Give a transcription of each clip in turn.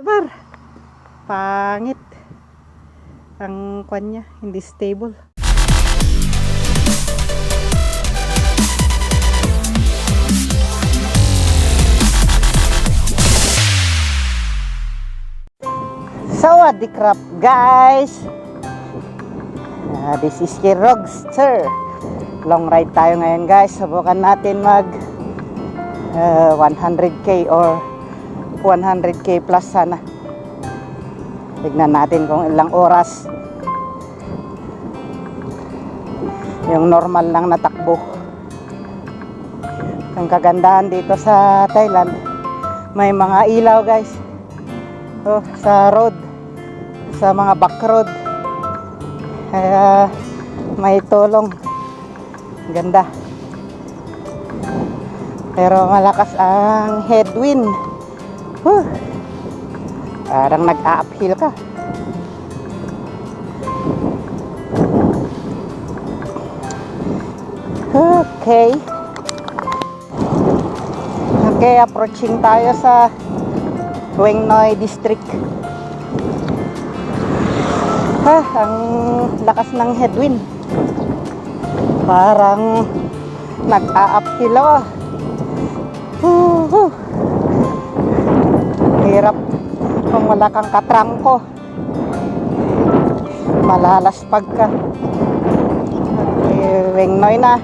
Bar, pangit. Ang kwan niya, hindi stable. Sawadee-krap guys. This is Kirogster. Long ride tayo ngayon guys. Subukan natin mag 100k or 100k plus sana. Tignan natin kung ilang oras yung normal lang na takbo. Ang kagandahan dito sa Thailand, may mga ilaw guys. Sa road, sa mga back road, kaya may tulong. Ganda. Pero malakas ang headwind. Parang nag-uphill ka. Okay, approaching tayo sa Weng Noi District. Ang lakas ng headwind. Parang nag-uphill ako. Hirap kung wala kang katrangko. Malalaspag ka. Okay, Weng Noi na.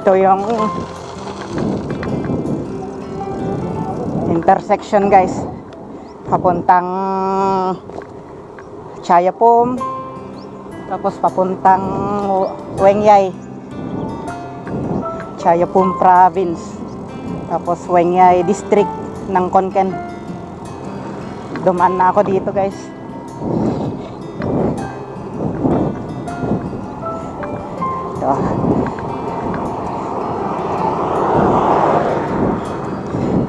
Ito yung intersection guys, papuntang Chayapum, tapos papuntang Weng Yai, Chayapum Province, tapos Weng Yai District ng Khon Kaen. Dumaan na ako dito guys. Ito.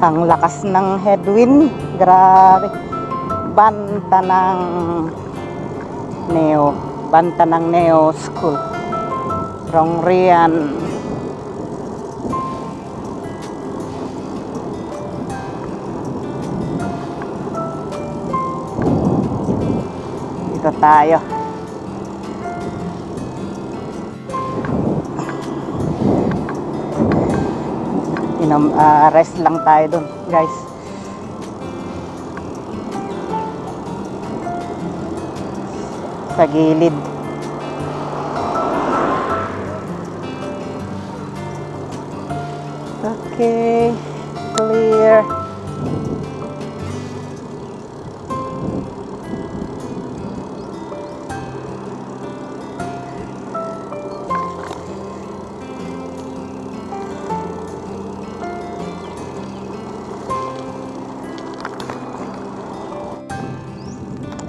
Ang lakas ng headwind, grabe. Banta ng Neo School, Rongrian. Dito tayo. Rest lang tayo dun guys. Sa gilid. Okay, clear.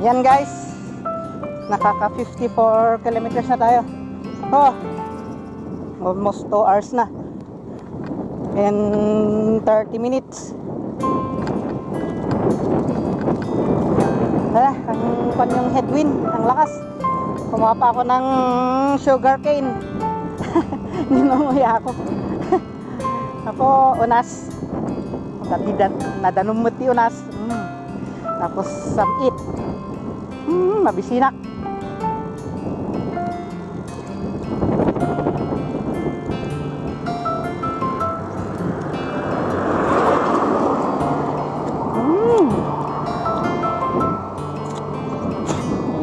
Yan guys, nakaka 54 kilometers na tayo. Almost 2 hours na and 30 minutes. Ang yung headwind, ang lakas. Kumuha pa ako ng sugar cane. Ninunguya ako. Ako unas, nadanumot di unas. Tapos samit. Mabisinak.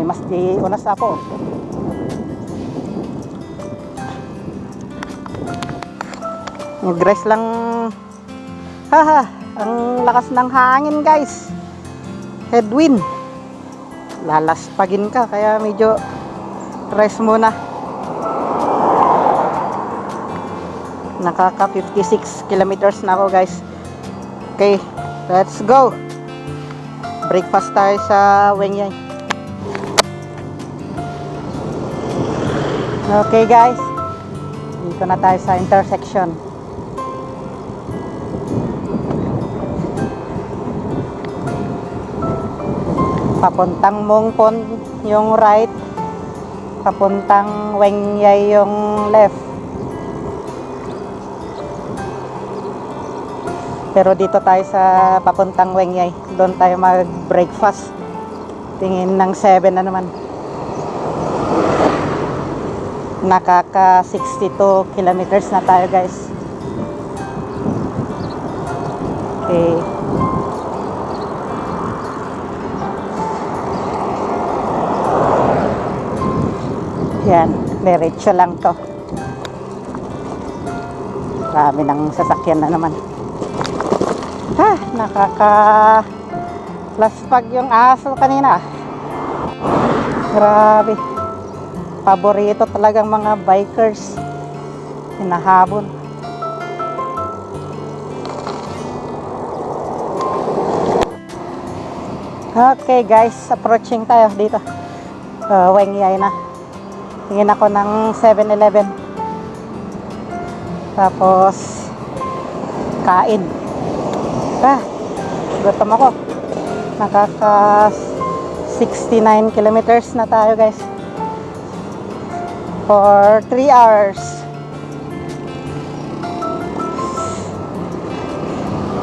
Mas di unas ako. Mag-rest lang. Ang lakas ng hangin guys. Headwind. Lalaspagin ka, kaya medyo rest muna. Nakaka 56 kilometers na ako guys. Okay, let's go. Breakfast tayo sa Weng Yai. Okay guys, dito na tayo sa intersection. Papuntang Mongpon yung right, papuntang Weng Yai yung left. Pero dito tayo sa papuntang Wengyay. Doon tayo mag-breakfast. Tingin ng 7 na naman. Nakaka 62 kilometers na tayo, guys. Okay. Yan, diretso lang to. Marami ng sasakyan na naman. Ha, laspag yung aso kanina. Grabe. Paborito talagang mga bikers. Hinahabol. Okay guys, approaching tayo dito. Wengyay na. Tingin ako ng 7-Eleven. Tapos kain. Gutom ako. Nakaka 69 kilometers na tayo, guys. For 3 hours.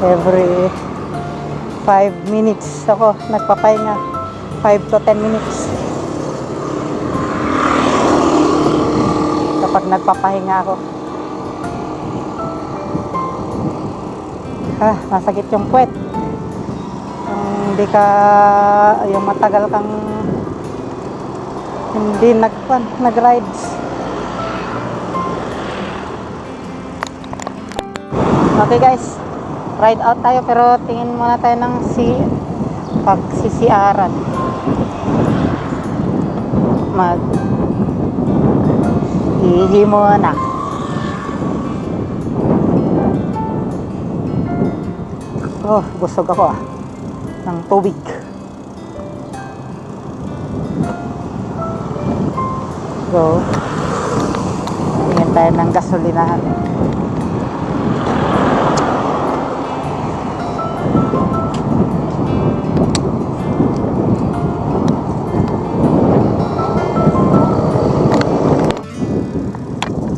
Every 5 minutes ako nagpapahinga. 5 to 10 minutes. Kapag nagpapahinga ako. Masakit yung puwet. Yung matagal kang hindi nag-rides. Okay guys, ride out tayo pero tingin muna tayo ng pagsisiaran. Ihi muna. Busog ako ng tubig. Go. Tingin tayo ng gasolinahan.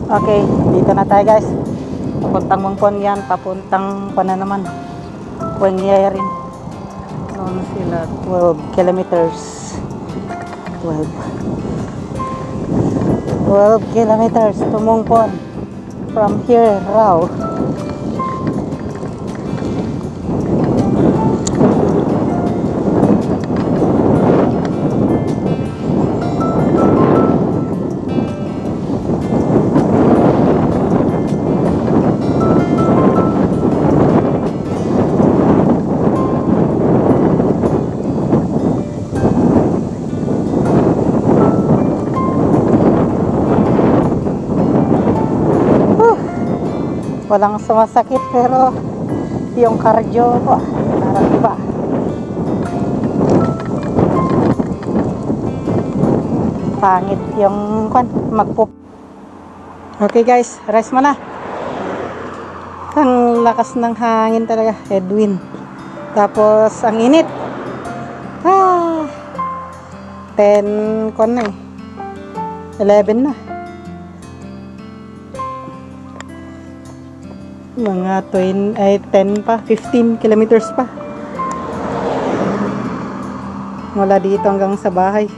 Okay, dito na tayo guys. Papuntang Mongpon yan, papuntang na naman. Wengyay rin. Noon sila 12 kilometers. 12 kilometers to Mongpon. From here, raw. Walang sumasakit pero yung cardio ko parang iba. Pangit yung magpup. Okay guys, rest muna. Ang lakas ng hangin talaga, headwind. Tapos ang init. 10 na eh. 11 na. Mga 10 pa, 15 kilometers pa. Mula dito hanggang sa bahay.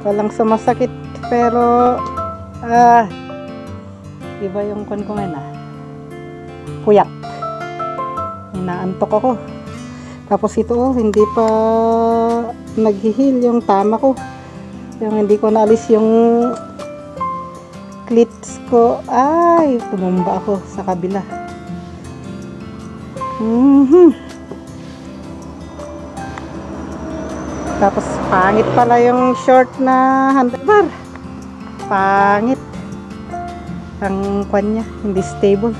Walang sumasakit pero iba yung ko ngayon puyak. Inaantok ako. Tapos ito hindi pa naghihil yung tama ko. Yung hindi ko naalis yung clits ko. Ay, tumumba ako sa kabila. Tapos pangit pala yung short na handlebar. Pangit. Ang kanya, hindi stable.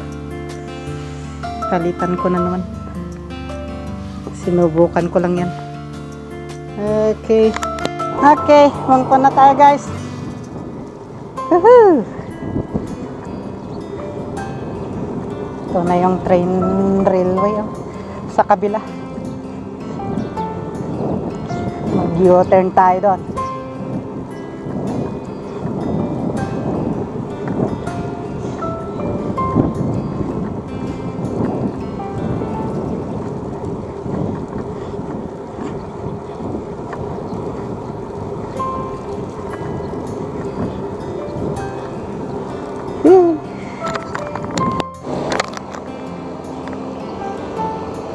Kalitan ko na naman. Sinubukan ko lang yan. Okay. Okay, Mongpon na tayo guys. Woohoo! Ito na yung train railway sa kabila. Mag-U-turn tayo doon.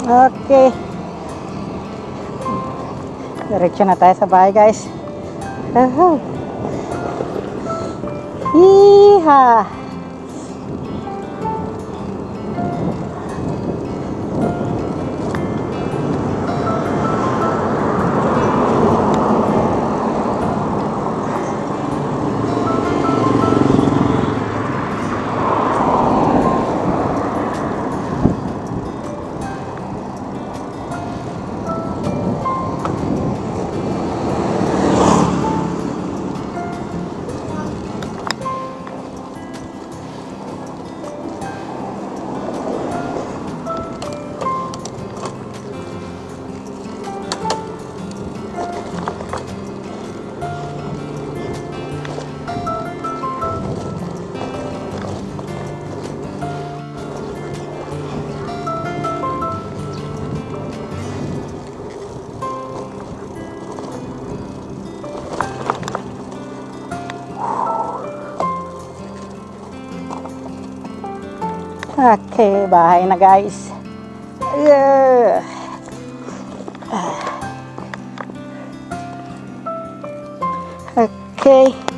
Okay. Diretso na tayo sa bahay, guys. Yeehaw! Okay, bahay na, guys. Yeah. Okay.